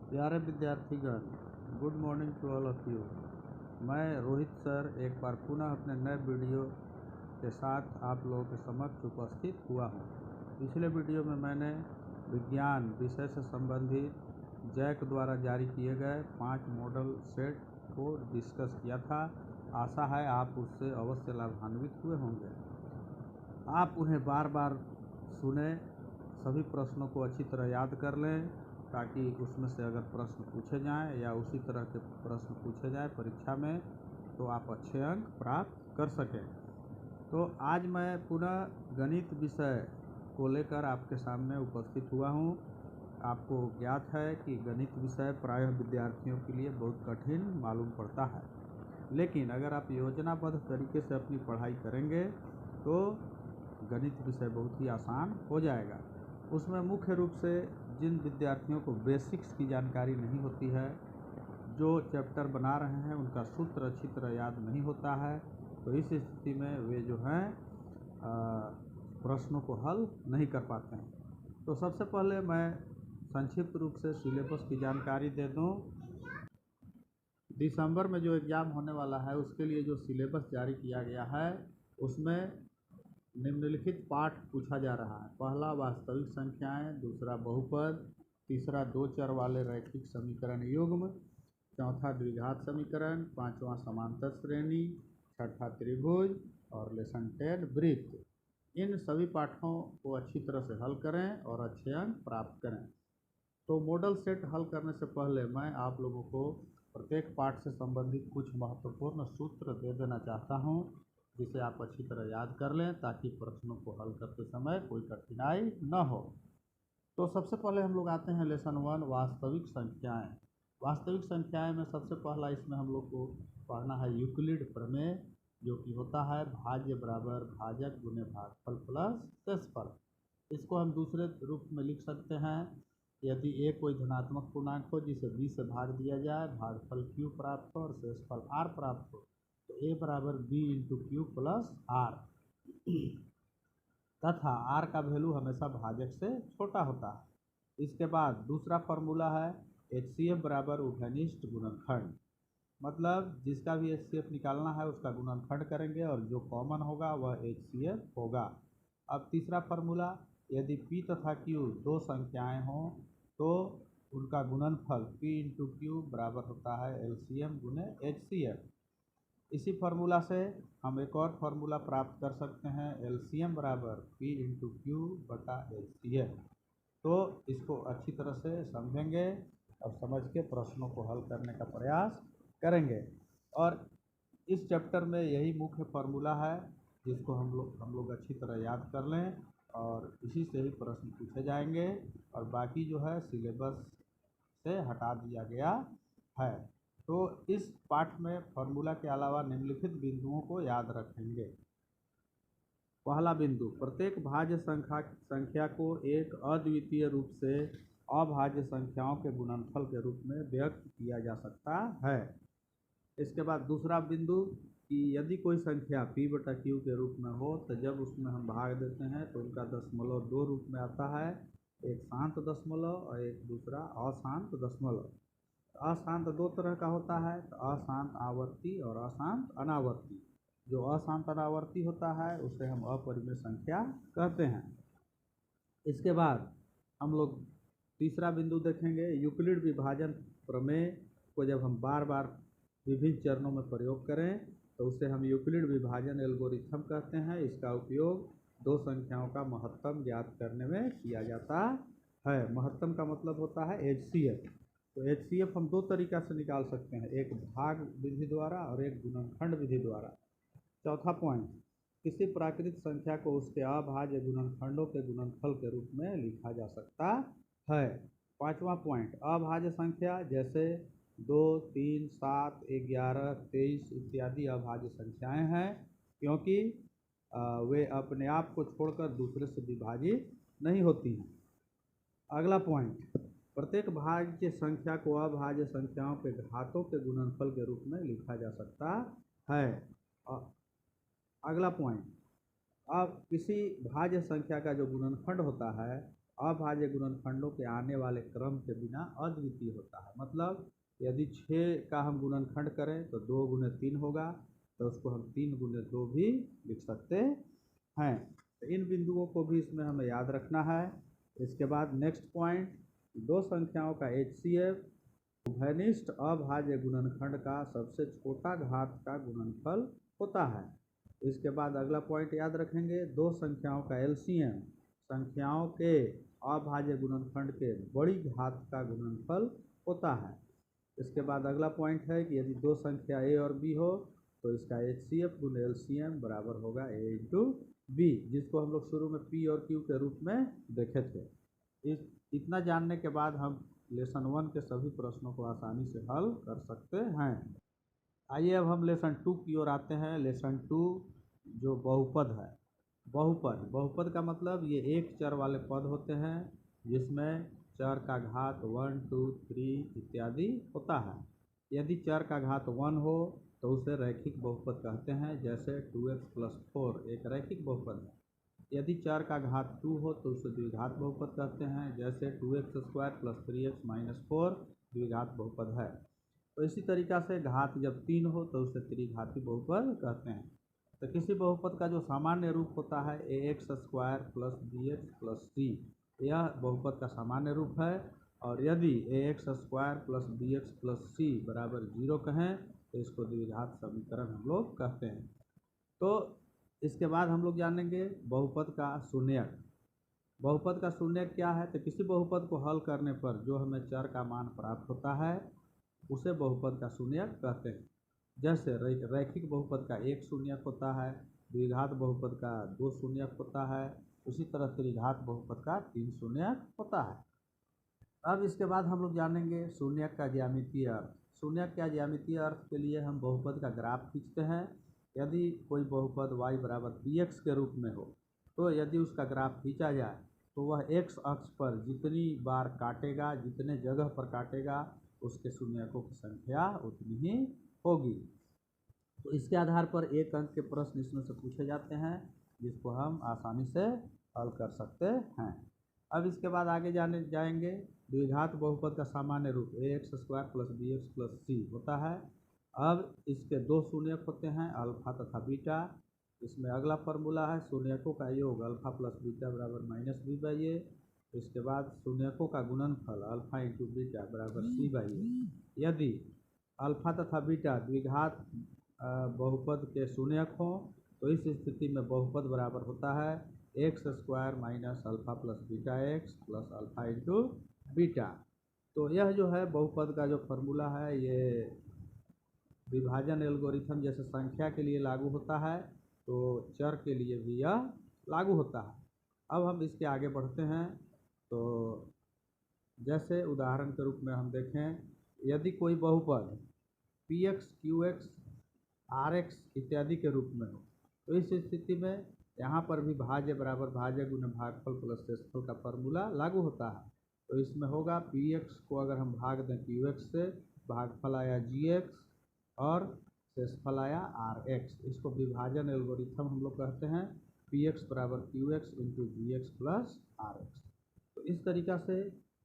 प्यारे विद्यार्थीगण, good morning to all of you. मैं रोहित सर एक बार पुनः अपने नए वीडियो के साथ आप लोगों के समक्ष उपस्थित हुआ हूँ। पिछले वीडियो में मैंने विज्ञान विषय से संबंधित जैक द्वारा जारी किए गए 5 मॉडल सेट को डिस्कस किया था। आशा है आप उससे अवश्य लाभान्वित हुए होंगे। आप उन्हें बार बार सुने, सभी प्रश्नों को अच्छी तरह याद कर लें ताकि उसमें से अगर प्रश्न पूछे जाएं या उसी तरह के प्रश्न पूछे जाएं परीक्षा में तो आप अच्छे अंक प्राप्त कर सकें। तो आज मैं पुनः गणित विषय को लेकर आपके सामने उपस्थित हुआ हूं। आपको ज्ञात है कि गणित विषय प्रायः विद्यार्थियों के लिए बहुत कठिन मालूम पड़ता है, लेकिन अगर आप योजनाबद्ध तरीके से अपनी पढ़ाई करेंगे तो गणित विषय बहुत ही आसान हो जाएगा। उसमें मुख्य रूप से जिन विद्यार्थियों को बेसिक्स की जानकारी नहीं होती है, जो चैप्टर बना रहे हैं उनका सूत्र अच्छी तरह याद नहीं होता है, तो इस स्थिति में वे जो हैं प्रश्नों को हल नहीं कर पाते हैं। तो सबसे पहले मैं संक्षिप्त रूप से सिलेबस की जानकारी दे दूं। दिसंबर में जो एग्ज़ाम होने वाला है उसके लिए जो सिलेबस जारी किया गया है उसमें निम्नलिखित पाठ पूछा जा रहा है। पहला वास्तविक संख्याएं, दूसरा बहुपद, तीसरा दो चर वाले रैखिक समीकरण युग्म, चौथा द्विघात समीकरण, पांचवा समांतर श्रेणी, छठा त्रिभुज और लेसन 10 वृत्त। इन सभी पाठों को अच्छी तरह से हल करें और अच्छे अंक प्राप्त करें। तो मॉडल सेट हल करने से पहले मैं आप लोगों को प्रत्येक पाठ से संबंधित कुछ महत्वपूर्ण सूत्र दे देना चाहता हूं, जिसे आप अच्छी तरह याद कर लें ताकि प्रश्नों को हल करते समय कोई कठिनाई न हो। तो सबसे पहले हम लोग आते हैं लेसन 1 वास्तविक संख्याएं। वास्तविक संख्याएं में सबसे पहला इसमें हम लोग को पढ़ना है यूक्लिड प्रमेय, जो कि होता है भाज्य बराबर भाजक गुने भागफल प्लस शेषफल। इसको हम दूसरे रूप में लिख सकते हैं, यदि a कोई धनात्मक पूर्णांक हो जिसे b से भाग दिया जाए, भागफल q प्राप्त हो और शेषफल r प्राप्त हो, तो a बराबर b into Q plus r, तथा r का वैल्यू हमेशा भाजक से छोटा होता है। इसके बाद दूसरा फॉर्मूला है HCF बराबर उभयनिष्ठ गुणनखंड, मतलब जिसका भी HCF निकालना है उसका गुणनखंड करेंगे और जो कॉमन होगा वह HCF होगा। अब तीसरा फार्मूला, यदि P तथा Q दो संख्याएं हों तो उनका गुणनफल P इंटू क्यू बराबर होता है LCM गुने HCF। इसी फार्मूला से हम एक और फार्मूला प्राप्त कर सकते हैं, LCM बराबर P इंटू क्यू बटा HCF। तो इसको अच्छी तरह से समझेंगे और समझ के प्रश्नों को हल करने का प्रयास करेंगे। और इस चैप्टर में यही मुख्य फार्मूला है जिसको हम लोग अच्छी तरह याद कर लें और इसी से ही प्रश्न पूछे जाएंगे और बाकी जो है सिलेबस से हटा दिया गया है। तो इस पाठ में फार्मूला के अलावा निम्नलिखित बिंदुओं को याद रखेंगे। पहला बिंदु, प्रत्येक भाज्य संख्या को एक अद्वितीय रूप से अभाज्य संख्याओं के गुणनफल के रूप में व्यक्त किया जा सकता है। इसके बाद दूसरा बिंदु कि यदि कोई संख्या p बटा q के रूप में हो तो जब उसमें हम भाग देते हैं तो उनका दशमलव दो रूप में आता है, एक शांत दशमलव और एक दूसरा अशांत दशमलव। अशांत दो तरह का होता है, तो अशांत आवर्ती और अशांत अनावर्ती। जो अशांत अनावर्ती होता है उसे हम अपरिमेय संख्या कहते हैं। इसके बाद हम लोग तीसरा बिंदु देखेंगे, यूक्लिड विभाजन प्रमेय को जब हम बार बार विभिन्न चरणों में प्रयोग करें तो उसे हम यूक्लिड विभाजन एल्गोरिथम कहते हैं। इसका उपयोग दो संख्याओं का महत्तम ज्ञात करने में किया जाता है। महत्तम का मतलब होता है HCF। तो HCF हम दो तरीका से निकाल सकते हैं, एक भाग विधि द्वारा और एक गुणनखंड विधि द्वारा। चौथा पॉइंट, किसी प्राकृतिक संख्या को उसके अभाज्य गुणनखंडों के गुणनफल के रूप में लिखा जा सकता है। पांचवा पॉइंट, अभाज्य संख्या जैसे 2, 3, 7, 11, 23 इत्यादि अभाज्य संख्याएं हैं क्योंकि वे अपने आप को छोड़कर दूसरे से विभाजित नहीं होती हैं। अगला पॉइंट, प्रत्येक भाज्य संख्या को अभाज्य संख्याओं के घातों के गुणनफल के रूप में लिखा जा सकता है। अगला पॉइंट, अब किसी भाज्य संख्या का जो गुणनखंड होता है अभाज्य गुणनखंडों के आने वाले क्रम के बिना अद्वितीय होता है। मतलब यदि 6 का हम गुणनखंड करें तो 2 गुणे 3 होगा, तो उसको हम 3 गुणे 2 भी लिख सकते हैं। तो इन बिंदुओं को भी इसमें हमें याद रखना है। इसके बाद नेक्स्ट पॉइंट, दो संख्याओं का HCF उभयनिष्ठ अभाज्य गुणनखंड का सबसे छोटा घात का गुणनफल होता है। इसके बाद अगला पॉइंट याद रखेंगे, दो संख्याओं का LCM संख्याओं के अभाज्य गुणनखंड के बड़ी घात का गुणनफल होता है। इसके बाद अगला पॉइंट है कि यदि दो संख्या A और B हो तो इसका HCF गुणे LCM बराबर होगा A इंटू B, जिसको हम लोग शुरू में P और Q के रूप में देखे थे। इतना जानने के बाद हम लेसन 1 के सभी प्रश्नों को आसानी से हल कर सकते हैं। आइए अब हम लेसन 2 की ओर आते हैं। लेसन 2 जो बहुपद है, बहुपद का मतलब ये एक चर वाले पद होते हैं जिसमें चर का घात 1, 2, 3 इत्यादि होता है। यदि चर का घात 1 हो तो उसे रैखिक बहुपद कहते हैं, जैसे 2x + 4 एक रैखिक बहुपद है। यदि चर का घात 2 हो तो उसे द्विघात बहुपद कहते हैं, जैसे 2x² + 3x - 4 द्विघात बहुपद है। तो इसी तरीक़ा से घात जब 3 हो तो उसे त्रिघाती बहुपद कहते हैं। तो किसी बहुपद का जो सामान्य रूप होता है ax² + bx + c, यह बहुपद का सामान्य रूप है। और यदि ax² + bx + c बराबर 0 कहें तो इसको द्विघात समीकरण हम लोग कहते हैं। तो इसके बाद हम लोग जानेंगे बहुपद का शून्यक। बहुपद का शून्यक क्या है? तो किसी बहुपद को हल करने पर जो हमें चर का मान प्राप्त होता है उसे बहुपद का शून्यक कहते हैं। जैसे रैखिक बहुपद का 1 शून्यक होता है, द्विघात बहुपद का 2 शून्यक होता है, उसी तरह त्रिघात बहुपद का 3 शून्यक होता है। अब इसके बाद हम लोग जानेंगे शून्यक का ज्यामितीय अर्थ। शून्यक का ज्यामितीय अर्थ के लिए हम बहुपद का ग्राफ खींचते हैं। यदि कोई बहुपद y = bx के रूप में हो तो यदि उसका ग्राफ खींचा जाए तो वह x अक्ष पर जितनी बार काटेगा, जितने जगह पर काटेगा, उसके शून्यकों की संख्या उतनी ही होगी। तो इसके आधार पर एक अंक के प्रश्न इसमें से पूछे जाते हैं जिसको हम आसानी से हल कर सकते हैं। अब इसके बाद आगे जाएंगे। द्विघात बहुपद का सामान्य रूप ax² + bx + c होता है। अब इसके दो शून्यक होते हैं, अल्फा तथा बीटा। इसमें अगला फॉर्मूला है शून्यकों का योग अल्फा + बीटा = -b/a। इसके बाद शून्यकों का गुणनफल अल्फा × बीटा = c/a। यदि अल्फा तथा बीटा द्विघात बहुपद के शून्यक हों तो इस स्थिति में बहुपद बराबर होता है x² - alpha + beta x + alpha × beta. तो यह जो है बहुपद का जो फॉर्मूला है ये विभाजन एल्गोरिथम जैसे संख्या के लिए लागू होता है, तो चर के लिए भी यह लागू होता है। अब हम इसके आगे बढ़ते हैं। तो जैसे उदाहरण के रूप में हम देखें, यदि कोई बहुपद px, qx, rx इत्यादि के रूप में हो तो इस स्थिति में यहाँ पर भी भाज्य बराबर भाज्य गुना भागफल प्लस शेषफल का फॉर्मूला लागू होता है। तो इसमें होगा px को अगर हम भाग दें qx से, भागफल आया gx और शेषफल आया rx। इसको विभाजन एल्गोरिथम हम लोग कहते हैं, px = qx × gx + rx। तो इस तरीक़ा से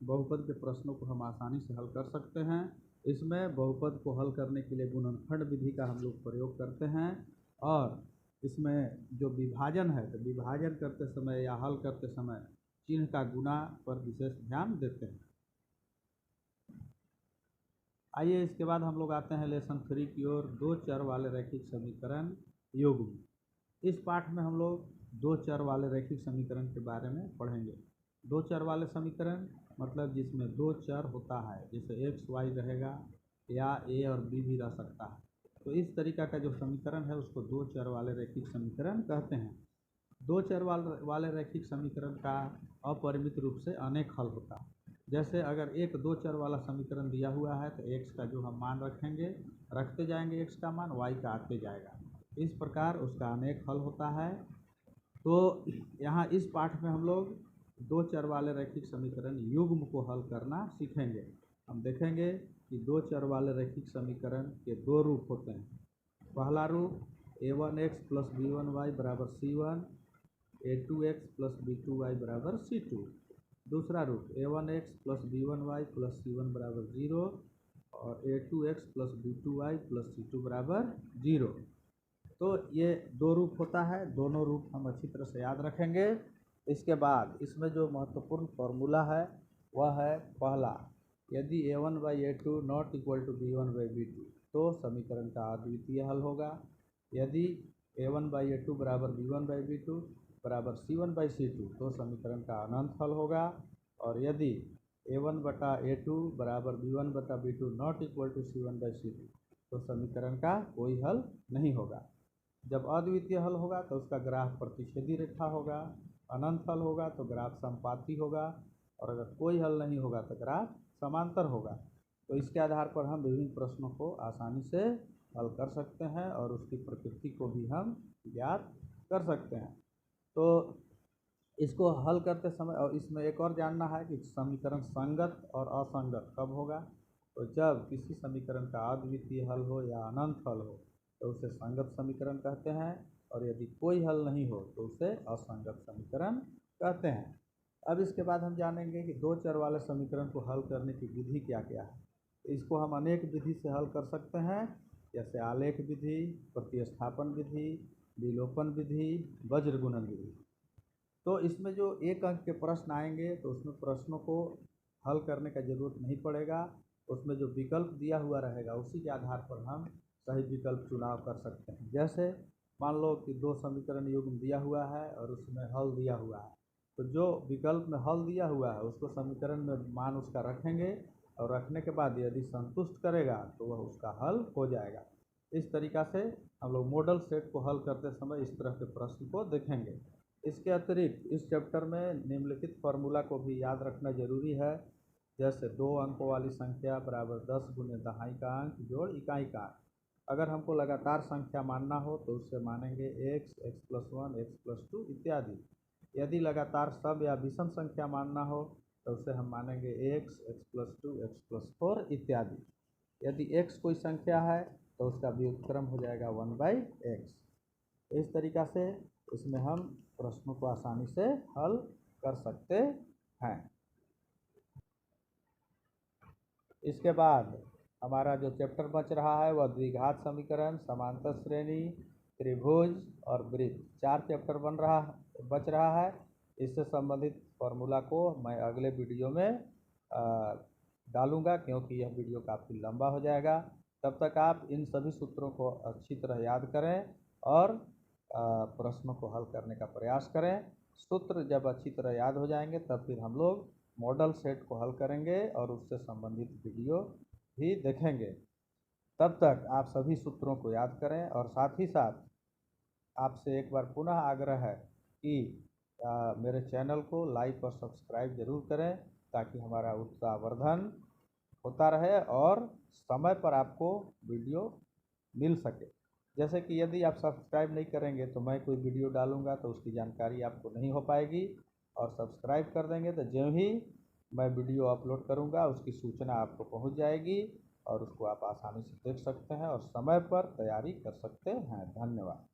बहुपद के प्रश्नों को हम आसानी से हल कर सकते हैं। इसमें बहुपद को हल करने के लिए गुणनखंड विधि का हम लोग प्रयोग करते हैं, और इसमें जो विभाजन है तो विभाजन करते समय या हल करते समय चिन्ह का गुणा पर विशेष ध्यान देते हैं। आइए इसके बाद हम लोग आते हैं लेसन 3 की ओर, दो चर वाले रैखिक समीकरण युग्म। इस पाठ में हम लोग दो चर वाले रैखिक समीकरण के बारे में पढ़ेंगे। दो चर वाले समीकरण मतलब जिसमें दो चर होता है, जैसे x y रहेगा या a और b भी रह सकता है। तो इस तरीक़ा का जो समीकरण है उसको दो चर वाले रैखिक समीकरण कहते हैं। दो चर वाले रैखिक समीकरण का अपरिमित रूप से अनेक हल होता है। जैसे अगर एक दो चर वाला समीकरण दिया हुआ है तो x का जो हम मान रखेंगे, रखते जाएंगे x का मान, y का आते जाएगा। इस प्रकार उसका अनेक हल होता है। तो यहाँ इस पाठ में हम लोग दो चर वाले रैखिक समीकरण युग्म को हल करना सीखेंगे। हम देखेंगे कि दो चर वाले रैखिक समीकरण के दो रूप होते हैं। पहला रूप a1x + b1y = c1, a2x + b2y = c2। दूसरा रूप a1x plus b1y plus c1 बराबर 0 और a2x plus b2y plus c2 बराबर 0। तो ये दो रूप होता है, दोनों रूप हम अच्छी तरह से याद रखेंगे। इसके बाद इसमें जो महत्वपूर्ण फॉर्मूला है वह है पहला, यदि a1/a2 not equal to b1/b2 तो समीकरण का अद्वितीय हल होगा। यदि a1/a2 बराबर b1/b2 बराबर c1/c2 तो समीकरण का अनंत हल होगा। और यदि a1/a2 बराबर b1/b2 not equal to c1/c2 तो समीकरण का कोई हल नहीं होगा। जब अद्वितीय हल होगा तो उसका ग्राफ प्रतिच्छेदी रेखा होगा, अनंत हल होगा तो ग्राफ समपाती होगा, और अगर कोई हल नहीं होगा तो ग्राफ समांतर होगा। तो इसके आधार पर हम विभिन्न प्रश्नों को आसानी से हल कर सकते हैं और उसकी प्रकृति को भी हम ज्ञात कर सकते हैं। तो इसको हल करते समय और इसमें एक और जानना है कि समीकरण संगत और असंगत कब होगा। तो जब किसी समीकरण का अद्वितीय हल हो या अनंत हल हो तो उसे संगत समीकरण कहते हैं, और यदि कोई हल नहीं हो तो उसे असंगत समीकरण कहते हैं। अब इसके बाद हम जानेंगे कि दो चर वाले समीकरण को हल करने की विधि क्या क्या है। इसको हम अनेक विधि से हल कर सकते हैं, जैसे आलेख विधि, प्रतिस्थापन विधि, विलोपन विधि, वज्र गुणन विधि। तो इसमें जो एक अंक के प्रश्न आएंगे तो उसमें प्रश्नों को हल करने का जरूरत नहीं पड़ेगा, उसमें जो विकल्प दिया हुआ रहेगा उसी के आधार पर हम सही विकल्प चुनाव कर सकते हैं। जैसे मान लो कि दो समीकरण युग्म दिया हुआ है और उसमें हल दिया हुआ है, तो जो विकल्प में हल दिया हुआ है उसको समीकरण में मान उसका रखेंगे, और रखने के बाद यदि संतुष्ट करेगा तो वह उसका हल हो जाएगा। इस तरीक़ा से हम लोग मॉडल सेट को हल करते समय इस तरह के प्रश्न को देखेंगे। इसके अतिरिक्त इस चैप्टर में निम्नलिखित फार्मूला को भी याद रखना जरूरी है, जैसे 2 अंकों वाली संख्या बराबर 10 गुने दहाई का अंक जोड़ इकाई का अंक। अगर हमको लगातार संख्या मानना हो तो उससे मानेंगे x, x+1, x+2 इत्यादि। यदि लगातार सम या विषम संख्या मानना हो तो उसे हम मानेंगे x, x+2, x+4 इत्यादि। यदि x कोई संख्या है तो उसका व्युत्क्रम हो जाएगा 1/x। इस तरीक़ा से इसमें हम प्रश्नों को आसानी से हल कर सकते हैं। इसके बाद हमारा जो चैप्टर बच रहा है वह द्विघात समीकरण, समांतर श्रेणी, त्रिभुज और वृत्त, 4 चैप्टर बच रहा है। इससे संबंधित फार्मूला को मैं अगले वीडियो में डालूंगा, क्योंकि यह वीडियो काफ़ी लंबा हो जाएगा। तब तक आप इन सभी सूत्रों को अच्छी तरह याद करें और प्रश्नों को हल करने का प्रयास करें। सूत्र जब अच्छी तरह याद हो जाएंगे तब फिर हम लोग मॉडल सेट को हल करेंगे और उससे संबंधित वीडियो भी देखेंगे। तब तक आप सभी सूत्रों को याद करें, और साथ ही साथ आपसे एक बार पुनः आग्रह है कि मेरे चैनल को लाइक और सब्सक्राइब जरूर करें, ताकि हमारा उत्साहवर्धन होता रहे और समय पर आपको वीडियो मिल सके। जैसे कि यदि आप सब्सक्राइब नहीं करेंगे तो मैं कोई वीडियो डालूंगा तो उसकी जानकारी आपको नहीं हो पाएगी, और सब्सक्राइब कर देंगे तो ज्यों ही मैं वीडियो अपलोड करूंगा उसकी सूचना आपको पहुंच जाएगी, और उसको आप आसानी से देख सकते हैं और समय पर तैयारी कर सकते हैं। धन्यवाद।